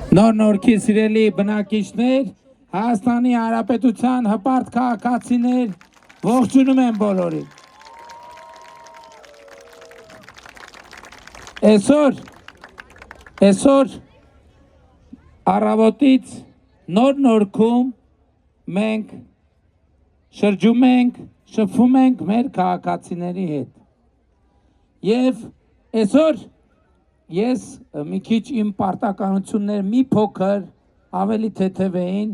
Նոր-նորքի սիրելի բնակիչներ, Հայաստանի Հանրապետության հպարտ քաղաքացիներ, ողջունում եմ բոլորին։ Այսօր առավոտից նոր-նորքում մենք շրջում ենք, շփվում ենք մեր քաղաքացիների հետ։ Եվ այսօր ես մի քիչ իմ պարտականություններ մի փոքր ավելի թեթև էին,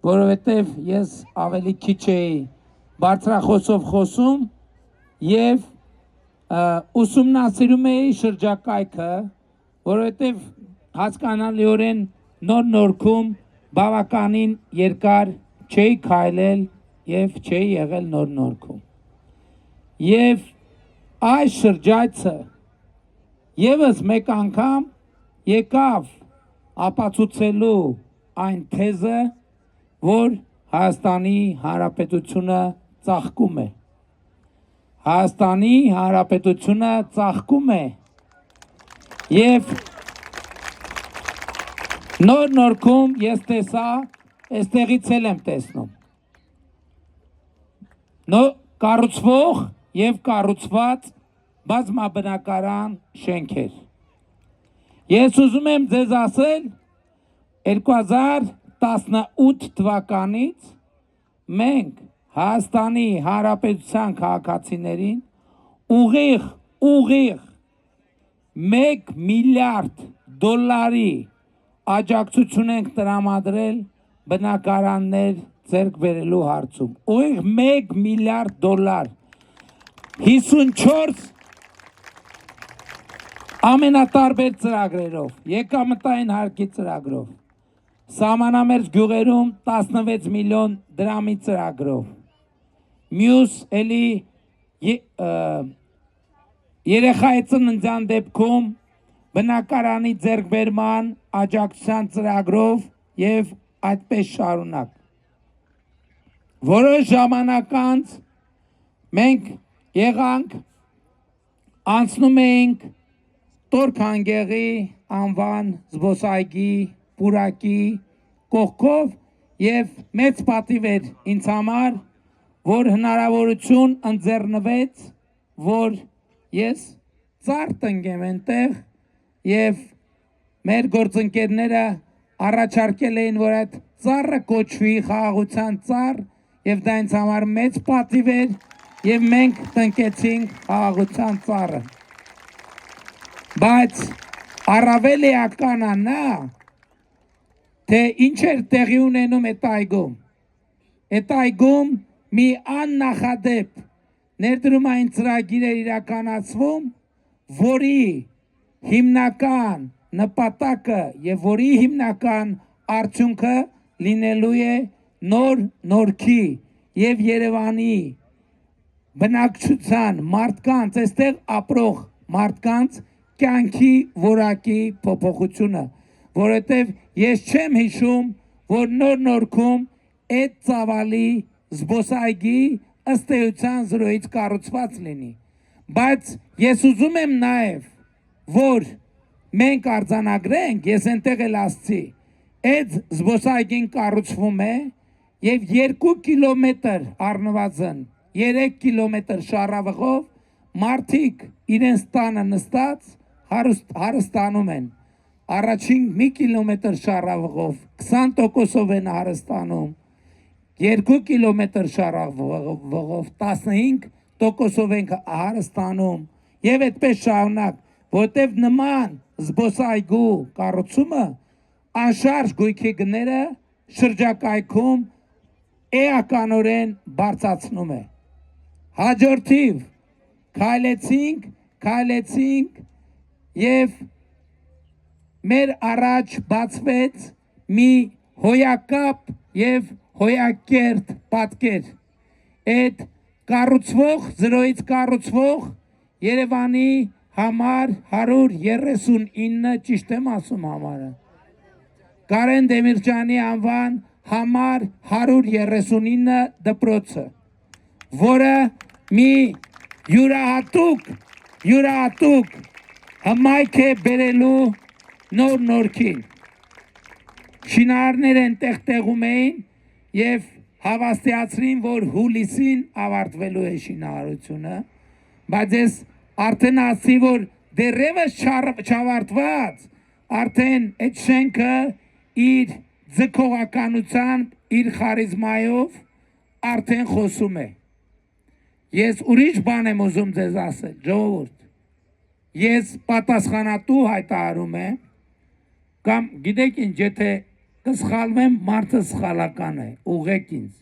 որովհետև ես ավելի քիչ էի բարձրախոսով խոսում եւ ուսումնասիրում էի շրջակայքը, որովհետև հասկանալիորեն նոր-նորքում բավականին երկար չէի քայլել եւ չէի եղել նոր-նորքում։ Եվ այս շրջայցը Եվս մեկ անգամ եկավ ապացուցելու այն թեզը, որ Հայաստանի Հանրապետությունը ծաղկում է։ Հայաստանի Հանրապետությունը ծաղկում է եւ նոր-նորքում ես տեսա, այստեղից էլ եմ տեսնում։ Կառուցվող եւ կառուցված բազմաբնակարան շենքեր։ Ես ուզում եմ ձեզ ասել 2018 թվականից մենք Հայաստանի Հանրապետության քաղաքացիներին ուղիղ 1 միլիարդ դոլարի աջակցություն ենք տրամադրել բնակարաններ ձեռք բերելու հարցում։ Ուղիղ 1 միլիարդ դոլար 54 ամենատարբեր ծրագրերով, եկամտային հարկի ծրագրով, սահմանամերձ գյուղերում 16 միլիոն դրամի ծրագրով, մյուս էլի երեխայի ծննդյան դեպքում բնակարանի ձեռքբերման աջակցության ծրագրով եւ այդպես շարունակ։ Որոշ ժամանակ անց մենք եղանք անցնում էինք Տոր-Քանգեղի անվան զբոսայգի պուրակի կողքով եւ մեծ պատիվ էր ինձ համար, որ հնարավորություն ընձեռնվեց, որ ես ծառ տնկեմ այնտեղ եւ մեր գործընկերները առաջարկել էին, որ այդ ծառը կոչվի խաղաղության ծառ եւ դա ինձ համար մեծ պատիվ էր եւ մենք տնկեցինք խաղաղության ծառը։ Բայց առավել էականը նա, թե ինչ էր տեղի ունենում այդ այգում։ Այդ այգում մի աննախադեպ ներդրումային ծրագիր էր իրականացվում, որի հիմնական նպատակը եւ որի հիմնական արդյունքը լինելու է նոր-նորքի եւ Երևանի բնակչության մարդկանց, այստեղ ապրող մարդկանց կյանքի որակի փոփոխությունը, որովհետև ես չեմ հիշում, որ նոր-նորքում այդ ծավալի զբոսայգի ըստ էության զրոյից կառուցված լինի, բայց ես ուզում եմ նաև, որ մենք արձանագրենք, ես այնտեղ էլ ասացի, այդ զբոսայգին կառուցվում է եւ 2 կիլոմետր առնվազն 3 կիլոմետր շարավղով մարդիկ իրենց տանը նստած հարստանում են, առաջին մի կիլոմետր շարավղով 20%-ով են հարստանում, 2 կիլոմետր շարավղով 15%-ով են հարստանում եւ այդպես շարունակ, որտեւ նման զբոսայգու կառուցումը անշարժ գույքի գները շրջակայքում էականորեն բարձրացնում է։ Հաջորդիվ քայլեցինք եւ մեր առաջ բացվեց մի հոյակապ եւ հոյակերտ պատկեր։ Այդ կառուցվող, զրոյից կառուցվող Երևանի համար 139, ճիշտ եմ ասում համարը, Կարեն Դեմիրճյանի անվան համար 139 դպրոցը, որը մի յուրահատուկ հմայք է բերելու նոր-նորքին։ շինարարներ են տեղում էին եւ հավաստիացրին, որ հուլիսին ավարտվելու է շինարարությունը, բայց ես արդեն ասի, որ դեռևս չավարտված, արդեն այդ շենքը իր ձգողականությամբ, իր խարիզմայով արդեն խոսում է։ Ես ուրիշ բան եմ ուզում ձեզ ասել, ժողովուրդ։ Ես պատասխանատու հայտարարում եմ, կամ գիտեք ինչ, եթե կսխալվեմ, մարդը սխալական է, ուղղեք ինձ,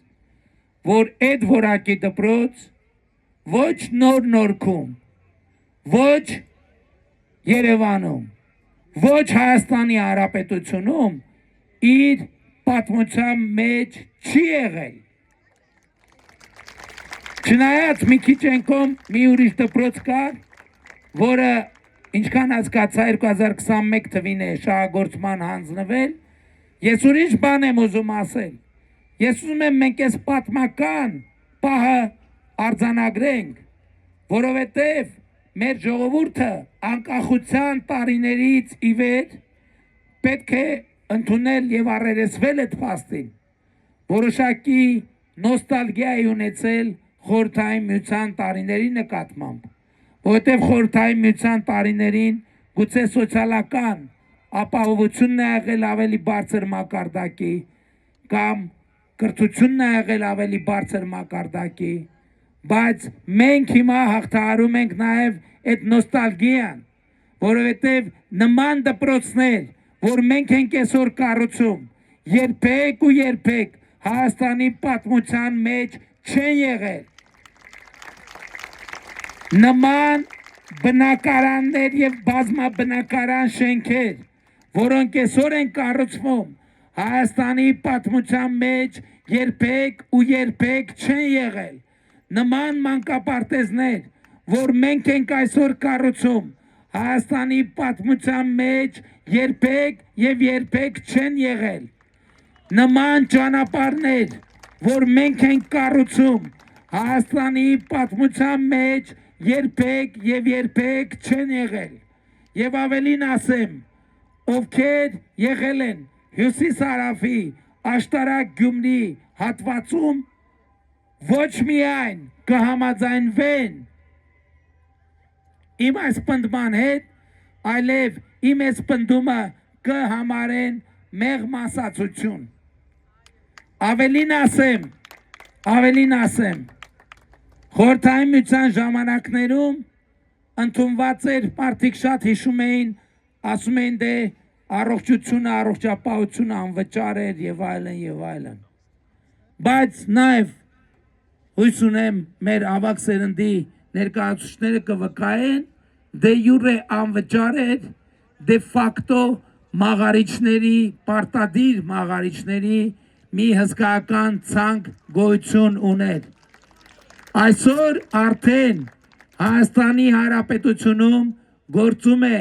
որ այդ որակի դպրոց ոչ նոր Նորքում, ոչ Երևանում, ոչ Հայաստանի Հանրապետությունում իր պատմության մեջ չի եղել։ Չնայած մի քիչ ենքում մի ուրիշ դպրոց կար, որը ինչքան հասկացա 2021 թվին է շահագործման հանձնվել, ես ուրիշ բան եմ ուզում ասել։ Ես ուզում եմ մենք այս պատմական պահը արձանագրենք, որովհետև մեր ժողովուրդը անկախության տարիներից ի վեր պետք է ընդունել եւ առերեսվել այդ փաստին, որոշակի նոստալգիա ունեցել Խորհրդային Միության տարիների նկատմամբ, որովհետև Խորհրդային Միության տարիներին գուցե սոցիալական ապահովությունն է եղել ավելի բարձր մակարդակի կամ կրթությունն է եղել ավելի բարձր մակարդակի, բայց մենք հիմա հաղթահարում ենք նաև այդ նոստալգիան, որովհետև նման դպրոցներ, որ մենք ենք այսօր կառուցում, երբեք ու երբեք Հայաստանի պատմության մեջ չեն եղել։ Նման բնակարաններ եւ բազմաբնակարան շենքեր, որոնք այսօր են կառուցվում, Հայաստանի պատմության մեջ երբեք ու երբեք չեն եղել։ Նման մանկապարտեզներ, որ մենք ենք այսօր կառուցում, Հայաստանի պատմության մեջ երբեք եւ երբեք չեն եղել։ Նման ճանապարհներ, որ մենք ենք կառուցում, Հայաստանի պատմության մեջ երբեք եւ երբեք չեն եղել։ Եվ ավելին ասեմ, ովքեր եղել են Հյուսիս-Հարավի աշտարակ Գյումրի հատվածում, ոչ միայն կհամաձայնվեն իմ այս պնդման հետ, այլև իմ այս պնդումը կհամարեն մեղմ ասացություն։ Ավելին ասեմ, Խորհրդային Միության ժամանակներում ընդունված էր, մարդիկ շատ հիշում էին, ասում էին դե առողջությունը, առողջապահությունը անվճար էր եւ այլն։ Բայց նաեւ հույս ունեմ մեր ավակ սերնդի ներկայացուցիչները կվկայեն, դե յուրե անվճար էր, դե ֆակտո մաղարիչների, պարտադիր մաղարիչների մի հսկայական ցանկ գոյություն ուներ։ Այսօր արդեն Հայաստանի Հանրապետությունում գործում է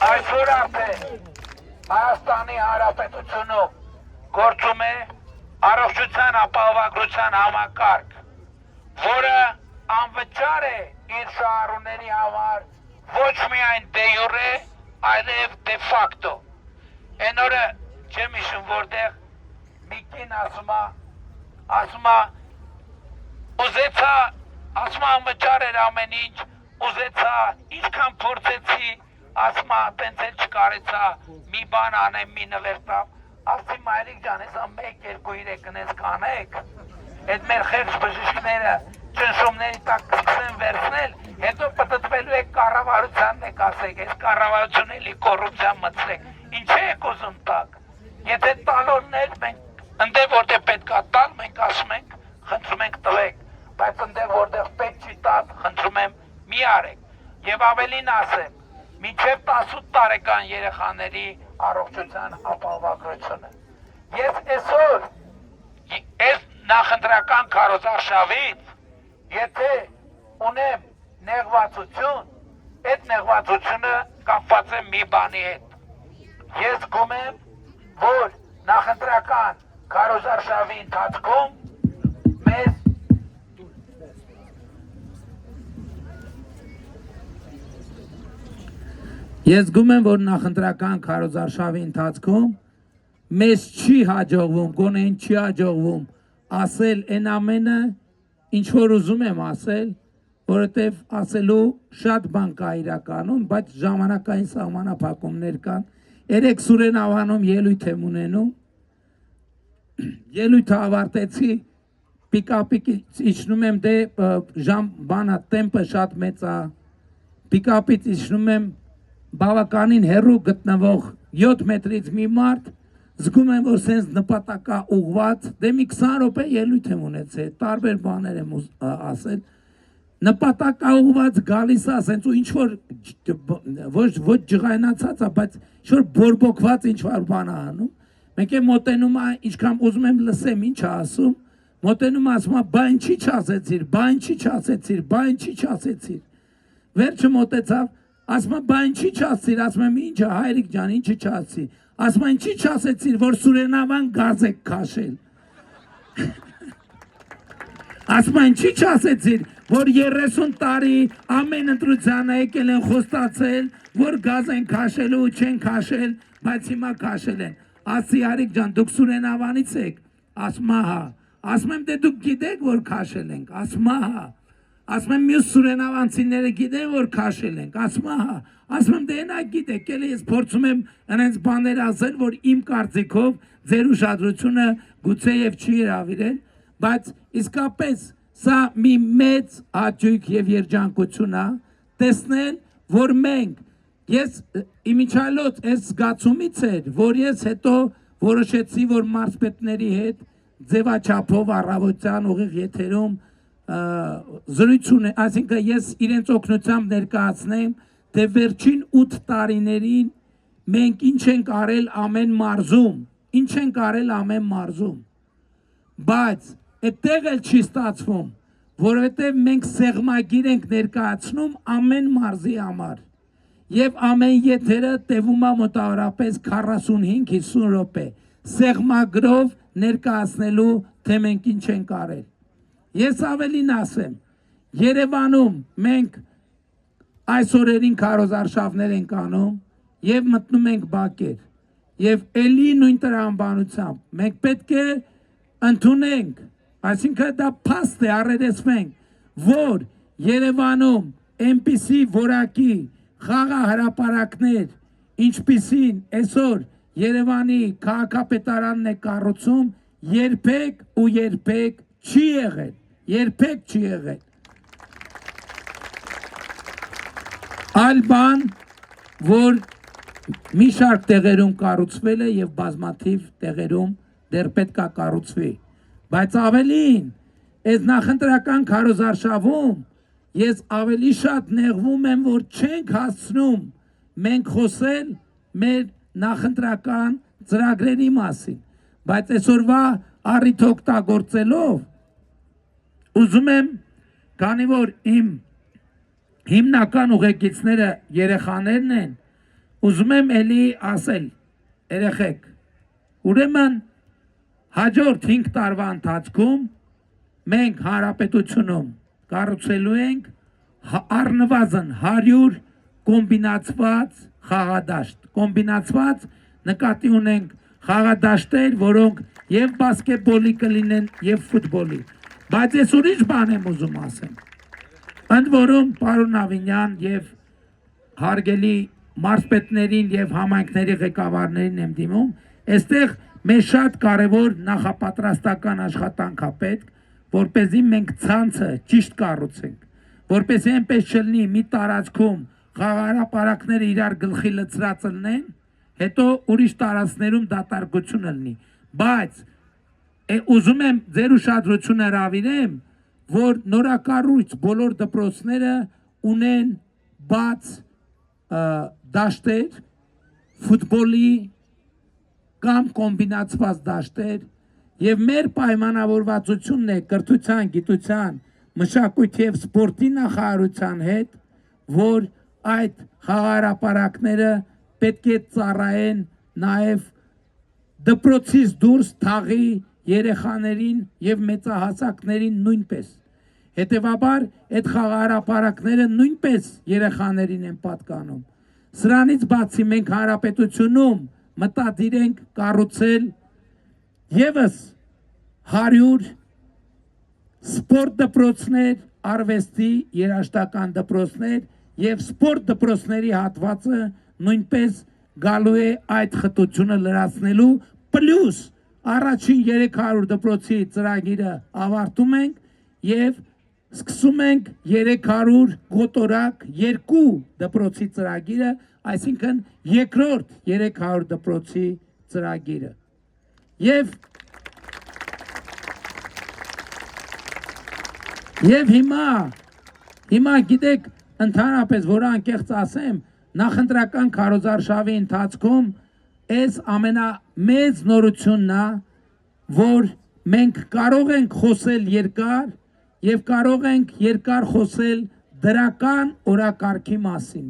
Այսօր արդեն Հայաստանի Հանրապետությունում գործում է առողջության ապահովագրության համակարգ, որը անվճար է իր շահառուների համար, ոչ միայն դե յուրե, այլև դե ֆակտո։ Այն օրը չեմ հիշում որտեղ մի կին ասում է ուզեցա, ասում անվճար էր ամեն ինչ, ուզեցա, ինչքան փորձեցի, ասում տենց էլ չկարեցա, մի բան անեմ, մի նվերտամ, ասի մայրիկ ջան, հեսա 1-2-3 կնես կանեք, այդ մեր խեղճ բժիշկները ճնշումների տակ կսկսեն վերցնել, հետո պտտվելու եք կառավարությանն եք ասեք, այս կառավարությունը էլի կոռուպցիա մտցրեք, ինչ եք ուզում տակ, եթե տալոններ մենք, ընդեղ որտեղ պետք է տալ, մենք ասում ենք, խնդրում ենք տվեք, բայց ընդեղ որտեղ պետք չի տալ, խնդրում եմ մի արեք, եւ ավելին ասեմ, մինչև 18 տարեկան երեխաների առողջության ապահովագրությունը։ Ես այսօր այս նախընտրական քարոզարշավից, եթե ունեմ նեղվածություն, այդ նեղվածությունը կապված է մի բանի հետ։ Ես գում եմ, որ նախընտրական քարոզարշավի ընթացքում մեզ Ես զգում եմ, որ նախընտրական քարոզարշավի ընթացքում մեզ չի հաջողվում, գոնե չի հաջողվում ասել այն ամենը, ինչ որ ուզում եմ ասել, որովհետև ասելու շատ բան կա իրականում, բայց ժամանակային սահմանափակումներ կան։ Երեք Սուրեն Ավանում ելույթ եմ ունենում, ելույթը ավարտեցի, պիկապից իջնում եմ, դե ժամ բանա տեմպը շատ մեծ է, պիկապից իջնում եմ բավականին հեռու գտնվող 7 մետրից մի մարդ, զգում եմ, որ սենց նպատակա ուղված, դե մի 20 րոպե ելույթ եմ ունեցել, տարբեր բաներ եմ ասել, նպատակա ուղված գալիս է, սենց ու ինչ-որ ոչ ջղայնացած է, բայց ինչ-որ բորբոքված ինչ-որ բան է անում, մենք եմ մոտենում է, ինչքան ուզում եմ լսեմ, ինչ է ասում, մոտենում է, ասում է, բա ինչի չասեցիր, բա ինչի չասեցիր, բա ինչի չասեցիր, վերջը մոտեցավ, ասում է, բա ինչի չասեցիր, ասում եմ, ինչ է, հայրիկ ջան, ինչի չասեցիր, ասում է, ինչի չասեցիր, որ Սուրենավան գազ եք քաշել, ասում է, ինչի չասեցիր, որ 30 տարի ամեն ընտրությանը եկել են խոստացել, որ գազ են քաշելու ու չեն քաշել, բայց հիմա քաշել են, ասի Արիկ ջան, դուք Սուրենավանից եք, ասում է, հա, ասում եմ, դե դուք գիտեք, որ քաշել ենք, ասում է, հա, ասում եմ, մյուս Սուրենավանցիները գիտեն, որ քաշել ենք, ասում է, հա, ասում եմ, դե նա գիտեք, էլի ես փորձում եմ այնց բաներ ասել, որ իմ կարծիքով ձեր ուշադրությունը գուցեև չի հրավիրել, բայց իսկապես սա մի մեծ հաճույք եւ երջանկություն է տեսնել, որ մենք ես իմիջիալոց այս զգացումից էր, որ ես հետո որոշեցի, որ մարզպետների հետ ձևաչափով առավոտյան ուղիղ եթերում զրույց ունեմ, այսինքն ես իրենց օգնությամբ ներկայացնեմ, թե վերջին 8 տարիներին մենք ինչ ենք արել ամեն մարզում, ինչ ենք արել ամեն մարզում, բայց այդտեղ էլ չի ստացվում, որովհետև մենք սեղմագիր ենք ներկայացնում ամեն մարզի համար եւ ամեն եթերը տևում է մոտավորապես 45-50 րոպե սեղմագրով ներկայացնելու, թե մենք ինչ ենք արել։ Ես ավելին ասեմ, Երևանում մենք այս օրերին քարոզարշավներ ենք անում եւ մտնում ենք բակեր եւ էլի նույն տրամաբանությամբ մենք պետք է ընդունենք, այսինքն դա փաստ է առերեսվենք, որ Երևանում այնպիսի որակի խաղահրապարակներ, ինչպիսին այսօր Երևանի քաղաքապետարանն է կառուցում, երբեք ու երբեք չի եղել, երբեք չի եղել։ Այլ բան, որ մի շարք տեղերում կառուցվել է եւ բազմաթիվ տեղերում դեռ պետք է կառուցվի, բայց ավելին, այս նախընտրական քարոզարշավում ես ավելի շատ նեղվում եմ, որ չենք հասցնում մենք խոսել մեր նախընտրական ծրագրերի մասին, բայց այսօրվա առիթ օգտագործելով ուզում եմ, քանի որ իմ հիմնական ուղեկիցները երեխաներն են, ուզում եմ էլի ասել, երեխեք, ուրեմն հաջորդ 5 տարվա ընթացքում մենք հանրապետությունում կառուցելու ենք առնվազն 100 կոմբինացված խաղադաշտ, կոմբինացված նկատի ունենք խաղադաշտեր, որոնք եւ բասկետբոլի կլինեն եւ ֆուտբոլի, բայց ես ուրիշ բան եմ ուզում ասեմ, ընդ որում պարոն Ավինյան եւ հարգելի մարզպետներին եւ համայնքների ղեկավարներին եմ դիմում, այստեղ մեզ շատ կարևոր նախապատրաստական աշխատանք է պետք, որպեսզի մենք ցանցը ճիշտ կառուցենք, որպեսզի այնպես չլինի մի տարածքում խաղահրապարակները իրար գլխի լցրած լինեն, հետո ուրիշ տարածքներում դատարկություն լինի, բայց ուզում եմ ձեր ուշադրությունը հրավիրեմ, որ նորակառույց բոլոր դպրոցները ունեն բաց դաշտեր, ֆուտբոլի կամ կոմբինացված դաշտեր եւ մեր պայմանավորվածությունն է կրթության, գիտության, մշակույթի եւ սպորտի նախարարության հետ, որ այդ խաղահրապարակները պետք է ծառայեն նաեւ դպրոցից դուրս թաղի երեխաներին եւ մեծահասակներին նույնպես։ Հետևաբար այդ խաղահարապարակները նույնպես երեխաներին են պատկանում։ Սրանից բացի մենք հանրապետությունում մտադիր ենք կառուցել եւս 100 սպորտ դպրոցներ, արվեստի երաժշտական դպրոցներ եւ սպորտ դպրոցների հատվածը նույնպես գալու է այդ խտությունը լրացնելու, պլյուս առաջին 300 դպրոցի ծրագիրը ավարտում ենք եւ սկսում ենք 300 գոտորակ 2 դպրոցի ծրագիրը, այսինքն երկրորդ 300 դպրոցի ծրագիրը։ Եվ հիմա գիտեք, ընդհանրապես որ անկեղծ ասեմ, նախընտրական քարոզարշավի ընթացքում այս ամենամեծ նորությունն է, որ մենք կարող ենք խոսել երկար եւ կարող ենք երկար խոսել դրական օրակարգի մասին,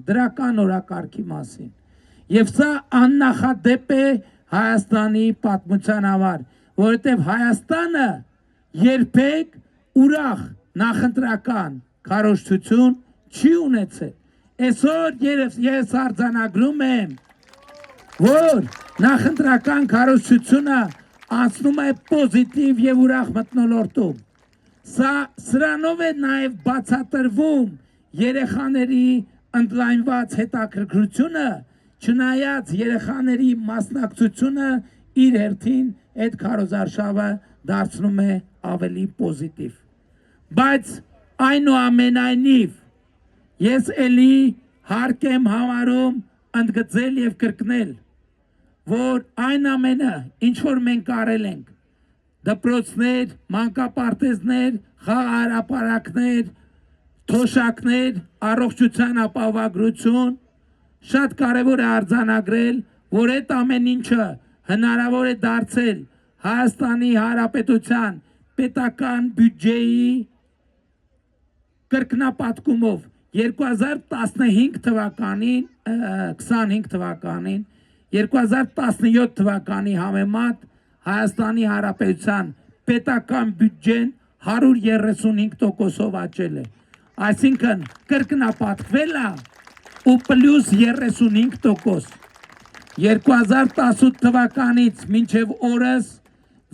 եւ սա աննախադեպ է Հայաստանի պատմության համար, որովհետեւ Հայաստանը երբեք ուրախ նախընտրական քարոզչություն չի ունեցել։ Այսօր ես արձանագրում եմ, որ նախընտրական քարոզչությունը անցնում է պոզիտիվ եւ ուրախ մթնոլորտում։ Սրանով է նաև բացատրվում երեխաների ընդլայնված հետաքրքրությունը, չնայած երեխաների մասնակցությունը իր հերթին այդ քարոզարշավը դարձնում է ավելի պոզիտիվ։ Բայց այնուամենայնիվ ես էլի հարկ եմ համարում ընդգծել եւ կրկնել, որ այն ամենը, ինչ որ մենք արել ենք, դպրոցներ, մանկապարտեզներ, խաղահարապարակներ, թոշակներ, առողջության ապահովագրություն, շատ կարևոր է արձանագրել, որ այդ ամեն ինչը հնարավոր է դարձել Հայաստանի Հանրապետության պետական բյուջեի կրկնապատկումով 2015 թվականին, 25 թվականին, 2017 թվականի համեմատ Հայաստանի Հանրապետության պետական բյուջեն 135%-ով աճել է, այսինքն կրկնապատկվել է ու պլյուս 35%։ 2018 թվականից մինչև օրս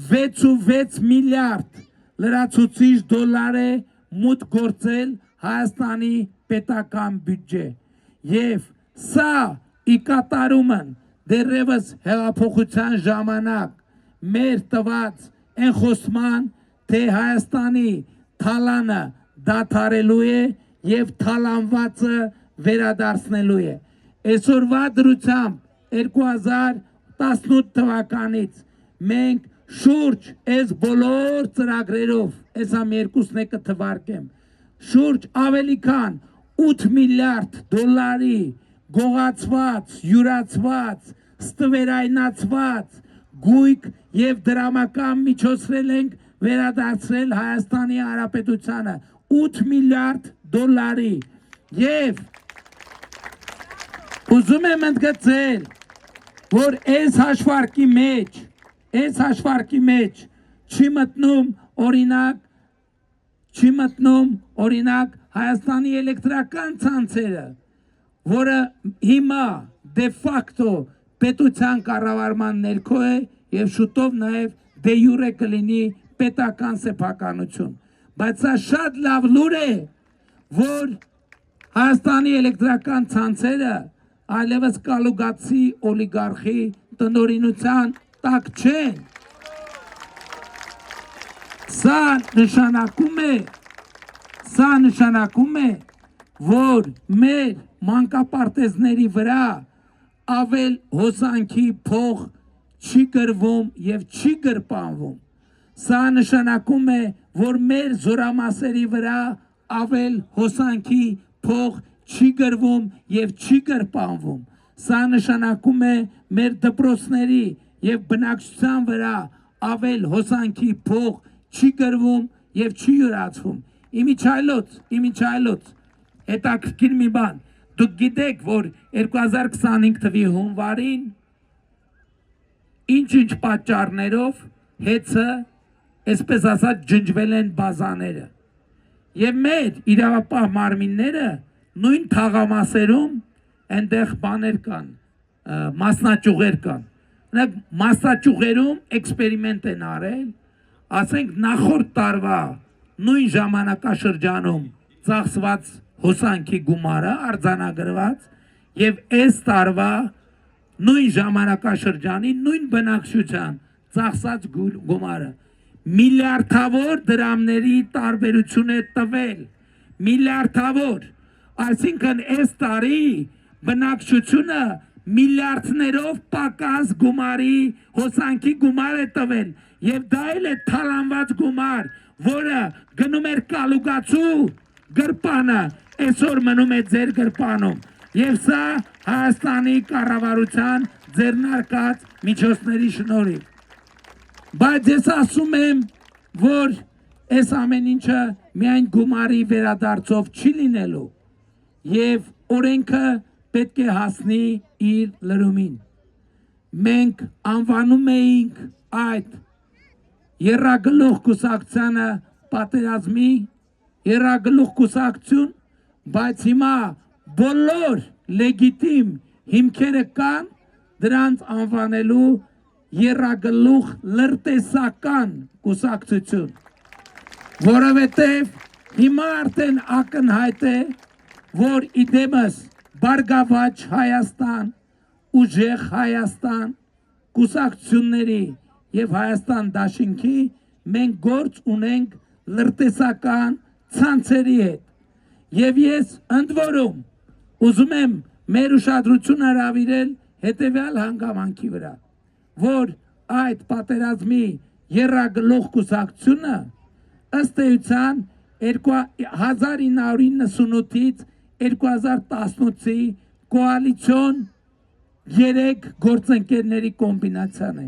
6.6 միլիարդ լրացուցիչ դոլար է մուտք գործել Հայաստանի պետական բյուջե, եւ սա ի կատարումն դեռևս հեղափոխության ժամանակ մեր տված այն խոսման, թե Հայաստանի թալանը դադարելու է եւ թալանվածը վերադարձնելու է։ Այսօրվա դրությամբ 2018 թվականից մենք շուրջ այս բոլոր ծրագրերով, այս համ երկուսն է կթվարկեմ, շուրջ ավելի քան 8 միլիարդ դոլարի գողացված, յուրացված, ստվերայնացված գույք եւ դրամական միջոցներ ենք վերադարձրել Հայաստանի Հանրապետությանը 8 միլիարդ դոլարի եւ ուզում եմ ընդգծել, որ այս հաշվարկի մեջ չի մտնում օրինակ Հայաստանի էլեկտրական ցանցերը, որը հիմա դե ֆակտո պետության կառավարման ներքո է եւ շուտով նաեւ դե յուրե կլինի պետական սեփականություն, բայց սա շատ լավ լուր է, որ Հայաստանի էլեկտրական ցանցերը այլևս կալուգացի օլիգարխի տնօրինության տակ չեն։ Սա նշանակում է, որ մեր մանկապարտեզների վրա ավել հոսանքի փող չի գրվում եւ չի գրպանվում։ Սա նշանակում է, որ մեր զորամասերի վրա ավել հոսանքի փող չի գրվում եւ չի գրպանվում։ Սա նշանակում է մեր դպրոցների եւ բնակչության վրա ավել հոսանքի փող չի գրվում եւ չի յուրացվում։ Իմիջայլոց հետաքրքիր մի բան, դուք գիտեք, որ 2025 թվականի հունվարին ինչ պատճառներով հեծը, այսպես ասած, ջնջվել են բազաները։ Եվ մեր իրավապահ մարմինները նույն թաղամասերում այնտեղ բաներ կան, մասնաճյուղեր կան։ Նրանք մասնաճյուղերում էքսպերիմենտ են արել, ասենք նախորդ տարվա նույն ժամանակաշրջանում ծախսված հոսանքի գումարը արձանագրված եւ այս տարվա նույն ժամանակաշրջանի նույն բնակչության ծախսած գումարը միլիարդավոր դրամների տարբերություն է տվել, միլիարդավոր, այսինքն այս տարի բնակչությունը միլիարդներով պակաս գումարի հոսանքի գումար է տվել եւ դա էլ է թալանված գումար, որը գնում էր կալուկացու գրպանը, այսօր մնում է ձեր գրպանում եւ սա Հայաստանի կառավարության ձեռնարկած միջոցների շնորհիվ։ Բայց ես ասում եմ, որ այս ամեն ինչը միայն գումարի վերադարձով չի լինելու եւ օրենքը պետք է հասնի իր լրումին։ Մենք անվանում էինք այդ եռագլուխ կուսակցությանը պատերազմի եռագլուխ կուսակցություն, բայց հիմա բոլոր լեգիտիմ հիմքերը կան դրանց անվանելու եռագլուխ լրտեսական կուսակցություն, որովհետև հիմա արդեն ակնհայտ է, որ իդեմս Բարգավաճ Հայաստան, Ուժեղ Հայաստան կուսակցությունների եւ Հայաստան դաշինքի մենք գործ ունենք լրտեսական ցանցերի հետ։ Եվ ես ընդ որում ուզում եմ մեր ուշադրությունը հրավիրել հետեւյալ հանգամանքի վրա, որ այդ պատերազմի եռագլուխ կուսակցությունը ըստ էության 1998-ից 2018-ի կոալիցիոն 3 գործընկերների կոմբինացիան է։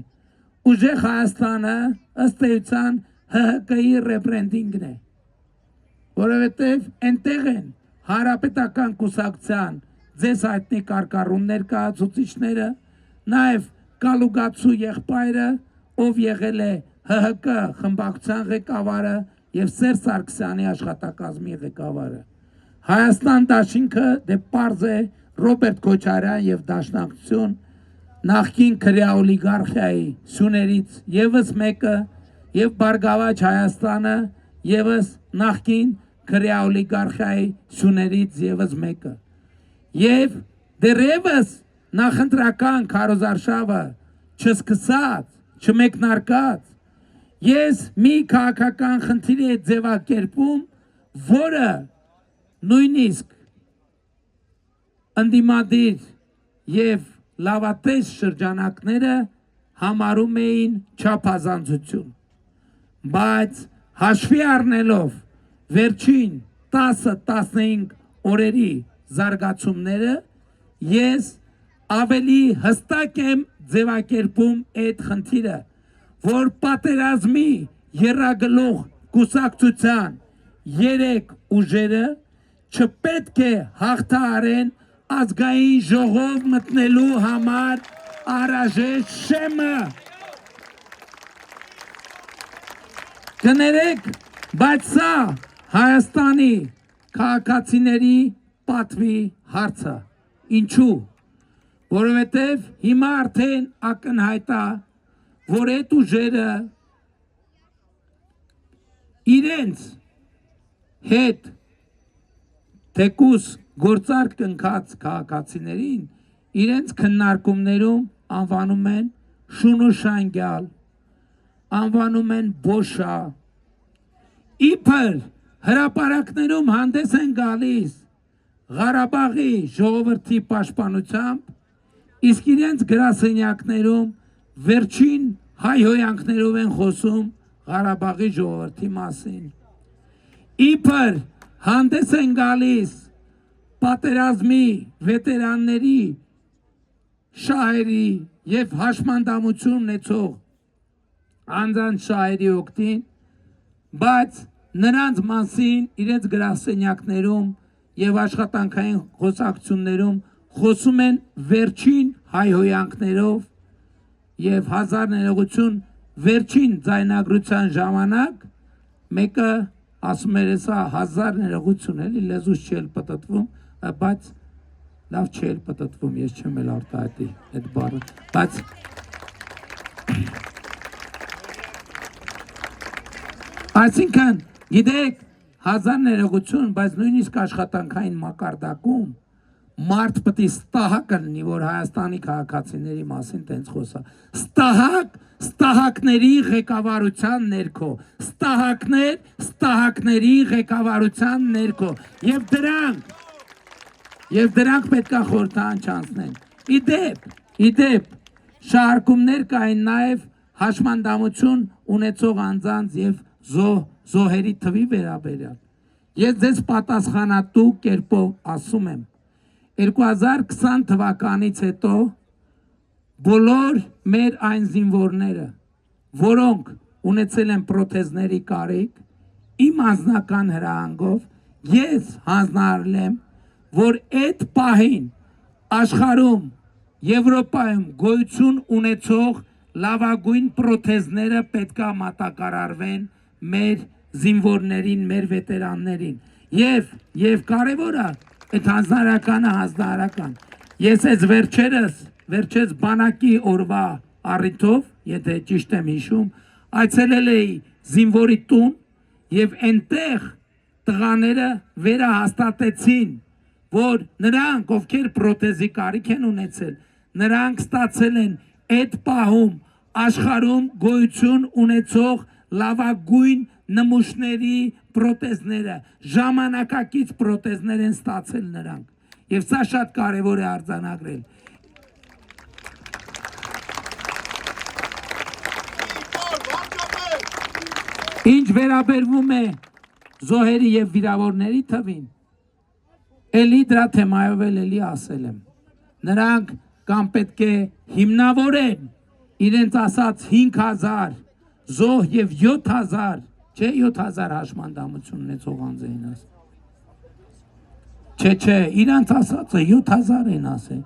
Ուժեղ Հայաստանը ըստ էության ՀՀԿ-ի ռեբրենդինգն է, որովհետև այնտեղ են Հանրապետական կուսակցության ձեզ հայտնի կարկառուններ կայացուցիչները, նաև Կալուգացու եղբայրը, ով եղել է ՀՀԿ խմբակցության ղեկավարը եւ Սերժ Սարգսյանի աշխատակազմի ղեկավարը։ Հայաստան դաշինքը դե պարզ է Ռոբերտ Քոչարյան եւ Դաշնակցություն նախկին քրեա օլիգարխիայի սյուներից եւս մեկը եւ Բարգավաճ Հայաստանը եւս նախկին քրեա օլիգարխիայի սյուներից եւս մեկը։ Եվ դեռևս նախընտրական քարոզարշավը չսկսած, չմեկնարկած, ես մի քաղաքական խնդիր է ձևակերպում, որը նույնիսկ ընդդիմադիր եւ լավատես շրջանակները համարում էին չափազանցություն, բայց հաշվի առնելով վերջին 10-15 օրերի զարգացումները, ես ավելի հստակ եմ ձևակերպում այդ խնդիրը, որ պատերազմի եռագլուխ կուսակցության 3 ուժերը չպետք է հաղթահարեն ազգային ժողով մտնելու համար անհրաժեշտ շեմը։ Կներեք, բայց սա Հայաստանի քաղաքացիների պատվի հարցը։ Ինչու՞։ Որովհետև հիմա արդեն ակնհայտ է, որ այդ ուժերը իրենց հետ թեկուզ գործարք կնքած քաղաքացիներին իրենց քննարկումներում անվանում են շունուշանգյալ, անվանում են բոշա, իբր հրապարակներում հանդես են գալիս Ղարաբաղի ժողովրդի պաշտպանությամբ, իսկ իրենց գրասենյակներում վերջին հայհոյանքներով են խոսում Ղարաբաղի ժողովրդի մասին։ Իբր հանդես են գալիս պատերազմի վետերանների շահերի եւ հաշմանդամություն ունեցող անձանց շահերի օգտին, բայց նրանց մասին իրենց գրասենյակներում եւ աշխատանքային խոսակցություններում խոսում են վերջին հայհոյանքներով եւ 1000 ներողություն վերջին ձայնագրության ժամանակ մեկը ասում էր սա 1000 ներողություն էլի լեզուս չի պտտվում բայց լավ չի պտտվում ես չեմ էլ արտահայտի այդ բառը բայց այսինքն գիտեք 1000 ներողություն բայց նույնիսկ աշխատանքային մակարդակում մարդ պետք է ստահակ լինի, որ Հայաստանի քաղաքացիների մասին տենց խոսա։ Ստահակների ղեկավարության ներքո, ստահակների ղեկավարության ներքո, եւ դրանք պետք է խորհրդան չանցնեն։ Իդեպ, շարքումներ կային նաեւ հաշմանդամություն ունեցող անձանց եւ զոհերի թվի վերաբերյալ։ Ես ձեզ պատասխանատու կերպով ասում եմ 2020 թվականից հետո բոլոր մեր այն զինվորները, որոնք ունեցել են պրոթեզների կարիք, իմ անձնական հրահանգով ես հանձնարարել եմ, որ այդ պահին աշխարհում, Եվրոպայում գոյություն ունեցող լավագույն պրոթեզները պետք է մատակարարվեն մեր զինվորներին, մեր վետերաններին։ Եվ կարևորը այդ հանձնարարական ես այս վերջերս բանակի օրվա առիթով եթե ճիշտ եմ հիշում այցելել էի զինվորի տուն եւ այնտեղ տղաները վերահաստատեցին որ նրանք ովքեր պրոթեզի կարիք են ունեցել նրանք ստացել են այդ պահում աշխարհում գոյություն ունեցող լավագույն նմուշների պրոթեզները ժամանակակից պրոթեզներ են ստացել նրանք եւ սա շատ կարեւոր է արձանագրել ինչ վերաբերվում է զոհերի եւ վիրավորների թվին էլի դրա թեմայով էլի ասել եմ նրանք կամ պետք է հիմնավորեն իրենց ասած 5000 զոհ եւ 7000 Չէ 7000 հաշմանդամություն ունեցող անձերին ասել Չէ իրանց ասածը 7000 են ասել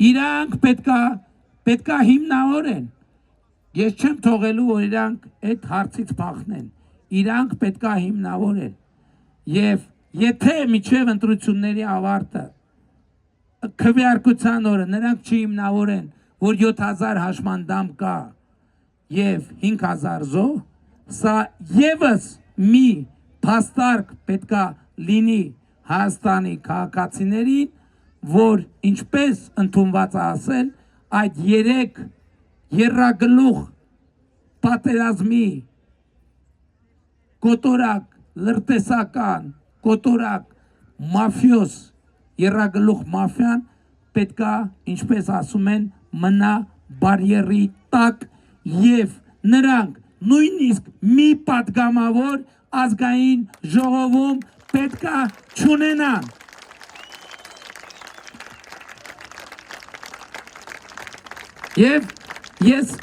իրանք պետքա հիմնավորեն ես չեմ թողելու որ իրանք այդ հարցից փախնեն իրանք պետքա հիմնավորեն եւ եթե միջև ընտրությունների ավարտը քվեարկության օրը նրանք չհիմնավորեն որ 7000 հաշմանդամ կա եւ 5000 զոհ Սա եւս մի փաստարկ պետքա լինի Հայաստանի քաղաքացիներին, որ ինչպես ընդունված է ասել, այդ 3 երրագլուխ պատերազմի կոտորակ լրտեսական կոտորակ մաֆիոս երրագլուխ մաֆիան պետքա, ինչպես ասում են, մնա բարիերի տակ եւ նրանք նույնիսկ մի պատգամավոր ազգային ժողովում պետքա չունենան եւ ես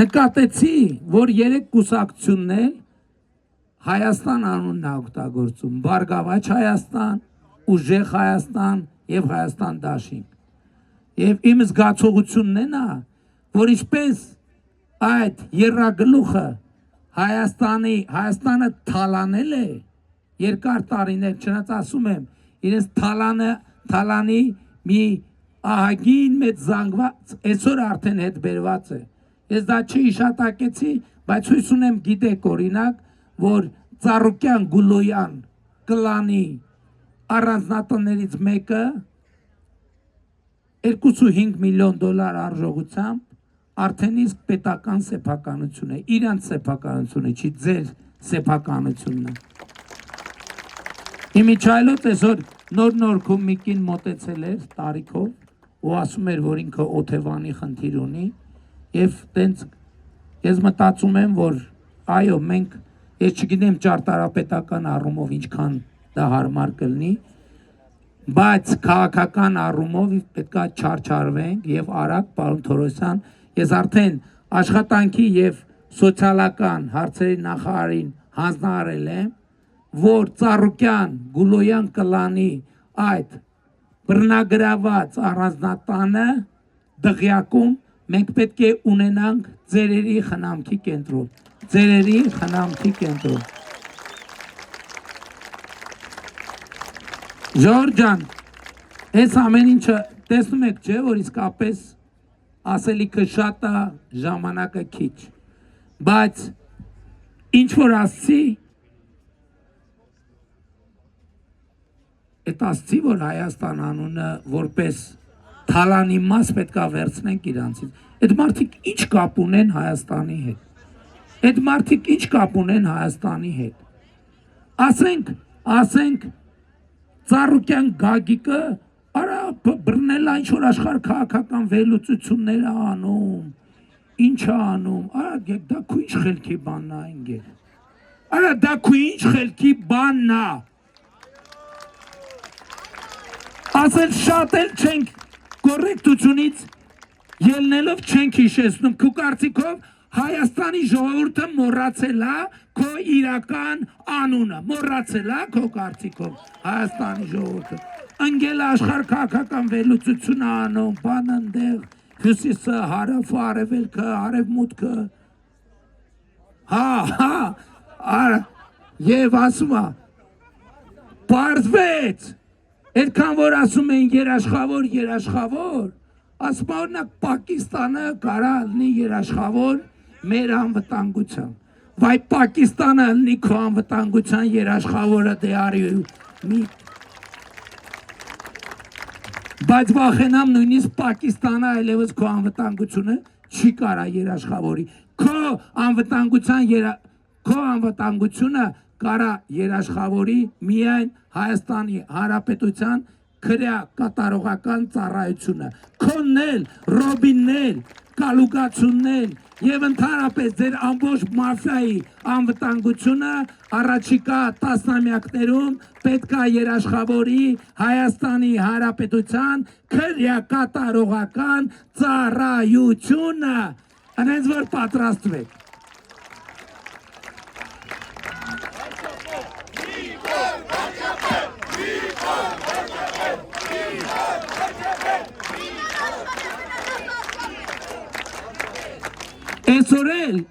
նկատեցի որ 3 կուսակցություններ Հայաստան անունն է օգտագործում Բարգավաճ Հայաստան, Ուժեղ Հայաստան եւ Հայաստան Դաշինք եւ իմ զգացողությունն է նա որ ինչպես այդ երրագլուխը Հայաստանը թալանել է երկար տարիներ չնայած ասում եմ իրենց թալանի մի ահագին մեծ զանգված այսօր արդեն հետ բերված է ես դա չհիշատակեցի բայց հույս ունեմ գիտեք օրինակ որ Ծառուկյան Գուլոյան կլանի առանձնատներից մեկը 2.5 միլիոն դոլար արժողությամբ արդեն իսկ պետական սեփականություն է, իրանց սեփականությունը, չի ձեր սեփականությունն է։ Իմիջայլոց այսօր նոր կոմիկին մոտեցել էր տարիքով ու ասում էր, որ ինքը օթևանի խնդիր ունի եւ տենց ես մտածում եմ, որ այո, մենք ես չգիտեմ ճարտարապետական առումով ինչքան դա հարմար կլինի, բայց քաղաքական առումով պետքա չարչարվենք եւ արագ պարոն Թորոսյան Ես արդեն աշխատանքի եւ սոցիալական հարցերի նախարարին հանձնարարել եմ, որ Ծառուկյան Գուլոյան կլանի այդ բռնագրաված առանձնատանը դղյակում մենք պետք է ունենանք ձերերի խնամքի կենտրոն, ձերերի խնամքի կենտրոն։ Ժողովուրդ ջան, այս ամեն ինչը տեսնում եք, չէ, որ իսկապես ասելիքը շատ է, ժամանակը քիչ, բայց ինչ որ ասցի, այդ ասցի, որ Հայաստան անունը որպես թալանի մաս պետք է վերցնենք իրանցից, այդ մարդիկ ինչ կապ ունեն Հայաստանի հետ, այդ մարդիկ ինչ կապ ունեն Հայաստանի հետ, ասենք Ծառուկյան Գագիկը արա բռնել ինչ որ աշխարհ քաղաքական վերլուծություններ անում, ինչ է անում, արա դա քո ինչ խելքի բանն է ինգեր, արա դա քո ինչ խելքի բանն է, ասել շատ էլ չենք կոռեկտությունից ելնելով չենք հիշեցնում, քո կարծիքով Հայաստանի ժողովուրդը մոռացել է քո իրական անունը, մոռացել է քո կարծիքով Հայաստանի ժողովուրդը, ընկել աշխարհ քաղաքական վերլուծություն անում, բան ընդեղ, հյուսիսը, հարավը, արևելքը, արևմուտքը, եւ ասում է, պարզվեց, այդքան որ ասում էին երաշխավոր, ասում օրինակ Պակիստանը կարա լինի երաշխավոր մեր անվտանգության, վայ Պակիստանը լինի քո անվտանգության երաշխավորը դե արի մի, բայց վախենամ նույնիսկ Պակիստանը այլևս քո անվտանգությունը չի կարա երաշխավորի, քո անվտանգությունը կարա երաշխավորի միայն Հայաստանի Հանրապետության քրյա կատարողական ծառայությունը, քոննել, ռոբիննել, կալուկացուննել եւ ընդհանրապես ձեր ամբողջ մաֆիայի անվտանգությունը առաջիկա տասնամյակներում պետք է երաշխավորի Հայաստանի Հանրապետության քրյա կատարողական ծառայությունը, այնպես որ պատրաստվեք։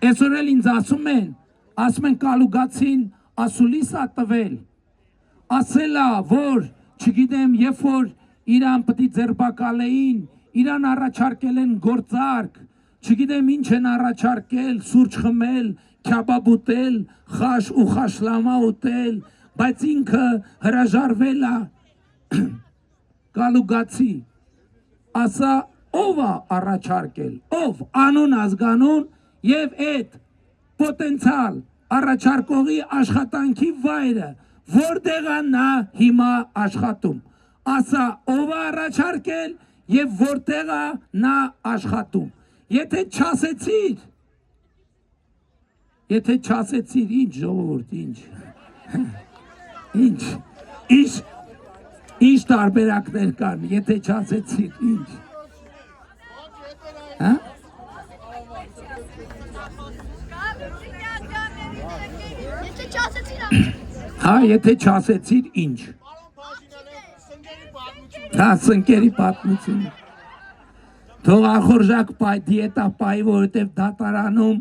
Այսօր էլ ինձ ասում են կալուգացին ասուլիս ա տվել, ասել ա, որ չգիտեմ, երբ որ իրան պտի ձերբակալեին, իրան առաջարկել են գործարք, չգիտեմ ինչ են առաջարկել, սուրճ խմել, քյաբաբ ուտել, խաշ ու խաշլամա ուտել, բայց ինքը հրաժարվել ա կալուգացի, ասա ով ա առաջարկել, ով անուն ազգանուն եւ այդ պոտենցիալ առաջարկողի աշխատանքի վայրը որտեղ է նա հիմա աշխատում, ասա ով է առաջարկել եւ որտեղ է նա աշխատում, եթե չասեցիր, ինչ ժողովուրդ, ինչ տարբերակներ կան, եթե չասեցիր, ինչ, հա? Հա, եթե չասեցիր, ինչ, հա, սնկերի պատմություն, թող ախորժակ դիետա պայի, որովհետև դատարանում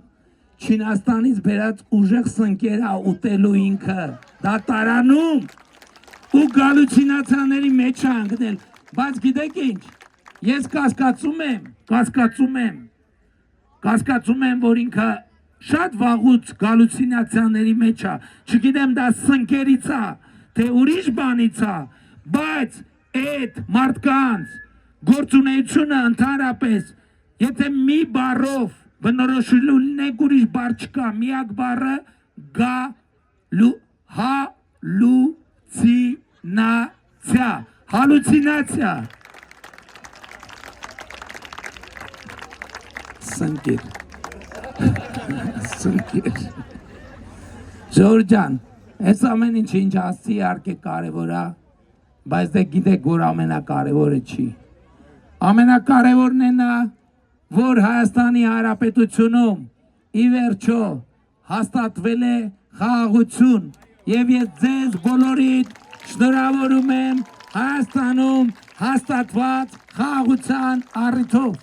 Չինաստանից բերած ուժեղ սնկեր ա ուտելու ինքը, դատարանում ու գալուցինացիաների մեջ է ընկնել, բայց գիտեք ինչ, ես կասկածում եմ, որ ինքը շատ վաղուց գալուցինացիաների մեջ է, չգիտեմ դա սնկերից է, թե ուրիշ բանից է, բայց այդ մարդկանց գործունեությունը ընդհանրապես, եթե մի բառով բնորոշելու լինեք ուրիշ բառ չկա, միակ բառը հալուցինացիա, սնկեր, Ժողովուրդ ջան, այս ամեն ինչ ասցի իհարկե կարևոր է, բայց դե գիտեք, որ ամենակարևորը չի, ամենակարևորն է նա, որ Հայաստանի Հանրապետությունում ի վերջո հաստատվել է խաղաղություն եւ ես ձեզ բոլորիդ շնորհավորում եմ Հայաստանում հաստատված խաղաղության առիթով։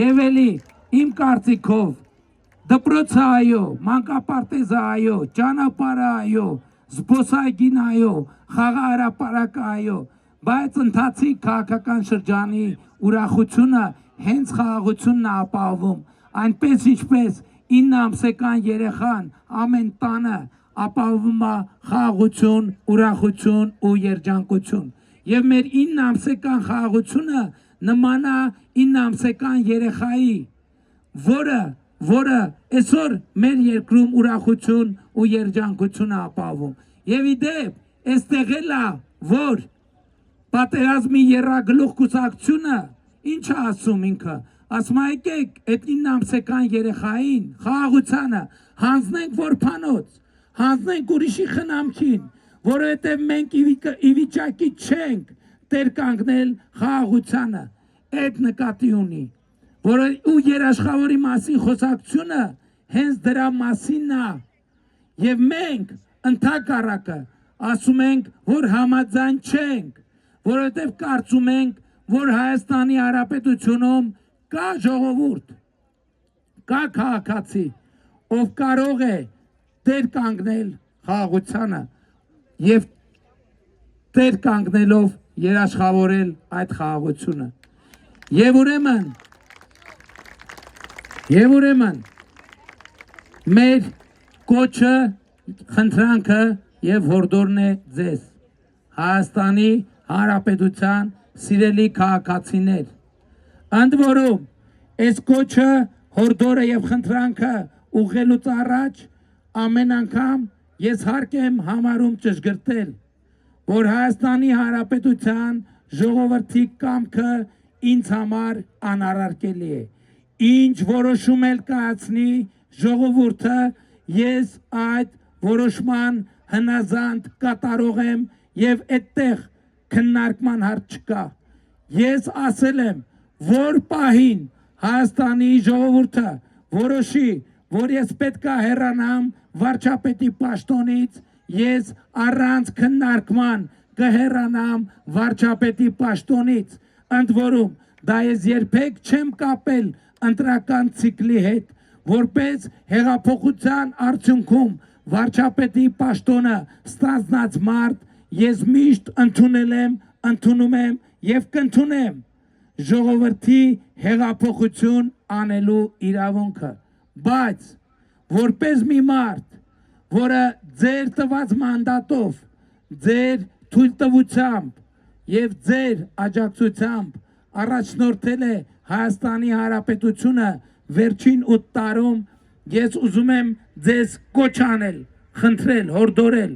Եվ էլի իմ կարծիքով դպրոցը այո, մանկապարտեզը այո, ճանապարհը այո, զբոսայգին այո, խաղահրապարակը այո, բայց ընթացիկ քաղաքական շրջանի ուրախությունը հենց խաղաղությունն է ապահովում, այնպես ինչպես 9 ամսական երեխան ամեն տանը ապահովում է խաղաղություն, ուրախություն ու երջանկություն։ Եվ մեր 9 ամսական խաղաղությունը նման է 9 ամսական երեխայի, որը այսօր մեր երկրում ուրախություն ու երջանկություն է ապահովում։ Եվ իդեպ, այստեղ էլ է, որ պատերազմի եռագլուխ կուսակցությունը ինչ է ասում ինքը, ասում է եկեք այդ 9 ամսական երեխային խաղաղությանը հանձնենք որբանոց, հանձնենք ուրիշի խնամքին, որովհետև մենք ի վիճակի չենք տեր կանգնել խաղաղությանը, այդ նկատի ունի, որ ու երաշխավորի մասին խոսակցությունը հենց դրա մասինն է, եւ մենք ընդհակառակը ասում ենք, որ համաձայն չենք, որովհետև կարծում ենք, որ Հայաստանի Հանրապետությունում կա ժողովուրդ, կա քաղաքացի, ով կարող է տեր կանգնել խաղաղությանը եւ տեր կանգնելով երաշխավորել այդ խաղաղությունը։ Եվ ուրեմն մեր կոչը, խնդրանքը եւ հորդորն է ձեզ, Հայաստանի Հանրապետության սիրելի քաղաքացիներ, ընդ որում այս կոչը, հորդորը եւ խնդրանքը ուղղելուց առաջ ամեն անգամ ես հարկ եմ համարում ճշգրտել, որ Հայաստանի Հանրապետության ժողովրդի կամքը ինձ համար անառարկելի է, ինչ որոշում էլ կայացնի ժողովուրդը, ես այդ որոշման հնազանդ կատարող եմ եւ այդտեղ քննարկման հարց չկա։ Ես ասել եմ, որ պահին Հայաստանի ժողովուրդը որոշի, որ ես պետք է հեռանամ վարչապետի պաշտոնից, ես առանց քննարկման կհեռանամ վարչապետի պաշտոնից, ընդ որում դա ես երբեք չեմ կապել ընտրական ցիկլի հետ, որպես հեղափոխության արդյունքում վարչապետի պաշտոնը ստանձնած մարդ, ես միշտ ընդունում եմ եւ կընդունեմ ժողովրդի հեղափոխություն անելու իրավունքը, բայց որպես մի մարդ, որը ձեր տված մանդատով, ձեր թույլտվությամբ եւ ձեր աջակցությամբ առաջնորդել է Հայաստանի Հանրապետությունը վերջին 8 տարում, ես ուզում եմ ձեզ կոչ անել, խնդրել, հորդորել,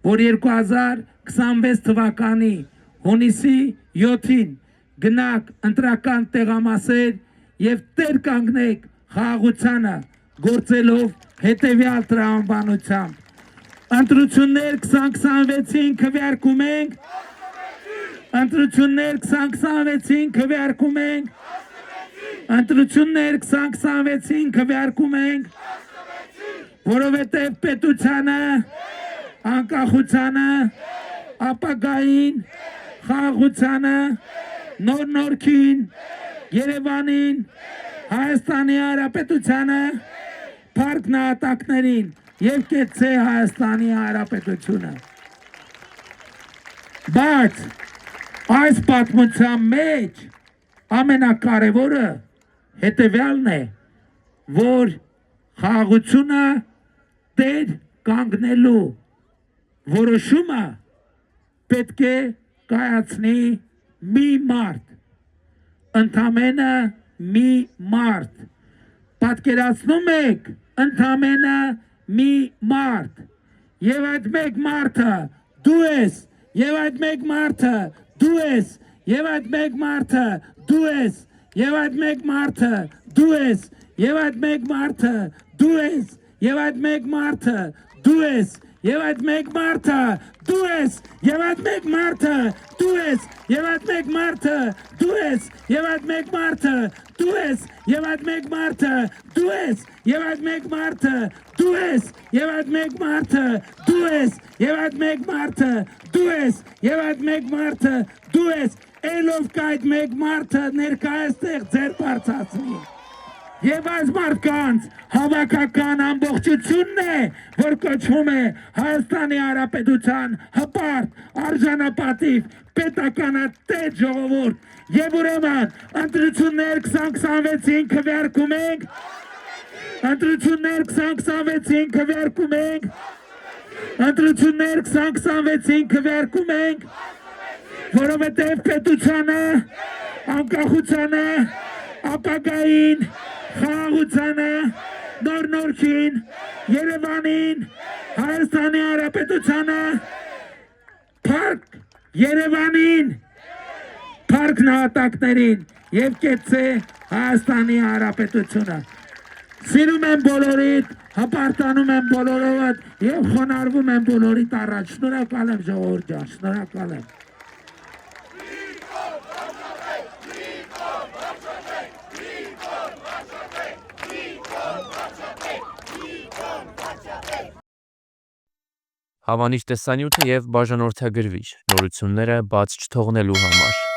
որ 2026 թվականի հունիսի 7-ին գնաք ընտրական տեղամասեր եւ տեր կանգնեք խաղաղությանը, գործելով հետեւյալ տրամաբանությամբ։ Ընտրություններ 2026-ին քվեարկում ենք, ընտրություններ 2026-ին քվեարկում ենք, ընտրություններ 2026-ին քվեարկում ենք, որովհետև պետությանը, անկախությանը, ապագային, խաղաղությանը, նոր-նորքին, Երևանին, Հայաստանի Հանրապետությանը, փառք նահատակներին եւ կեցցե Հայաստանի Հանրապետությունը։ Բայց այս պատմության մեջ ամենակարևորը հետևյալն է, որ խաղաղությունը տեր կանգնելու որոշումը պետք է կայացնի մի մարդ, ընդամենը մի մարդ, պատկերացնում եք ընդամենը մի մարդ, եւ այդ մեկ մարդը դու ես, եւ այդ մեկ մարդը դու ես, եւ այդ մեկ մարդը դու ես, եւ այդ մեկ մարդը դու ես, եւ այդ մեկ մարդը դու ես, եւ այդ մեկ մարդը դու ես, եւ այդ մեկ մարդը դու ես, եւ այդ մեկ մարդը դու ես, եւ այդ մեկ մարդը դու ես, եւ այդ մեկ մարդը դու ես, եւ այդ մեկ մարդը դու ես, եւ այդ մեկ մարդը դու ես, եւ այդ մեկ մարդը դու ես, եւ այդ մեկ մարդը դու ես, եւ այդ մեկ մարդը դու ես, ելով կայդ մեկ մարդը ներկայստեղ ձեր բարձացնի։ Եվ այս մարդկանց հավաքական ամբողջությունն է, որ կոչվում է Հայաստանի Հանրապետության հպարտ, արժանապատիվ, պետականատեր ժողովուրդ։ Եվ ուրեմն ընտրություններ 2026-ին քվեարկում ենք, ընտրություններ 2026-ին քվեարկում ենք, ընտրություններ 2026-ին քվեարկում ենք, որովհետև պետությանը, անկախությանը, ապագային, խաղաղությանը, նոր-նորքին, Երևանին, Հայաստանի Հանրապետությանը, փառք Երևանին, փառք նահատակներին եւ կեցե Հայաստանի Հանրապետությունը։ Սիրում եմ բոլորիդ, հպարտանում եմ բոլորովդ եւ խոնարհվում եմ բոլորիդ առաջ։ Շնորհակալ եմ ժողովուրդ ջան, շնորհակալ եմ։ Հավանիչ տեսանյութը եւ բաժանորդագրվիչ նորությունները բաց չթողնելու համար։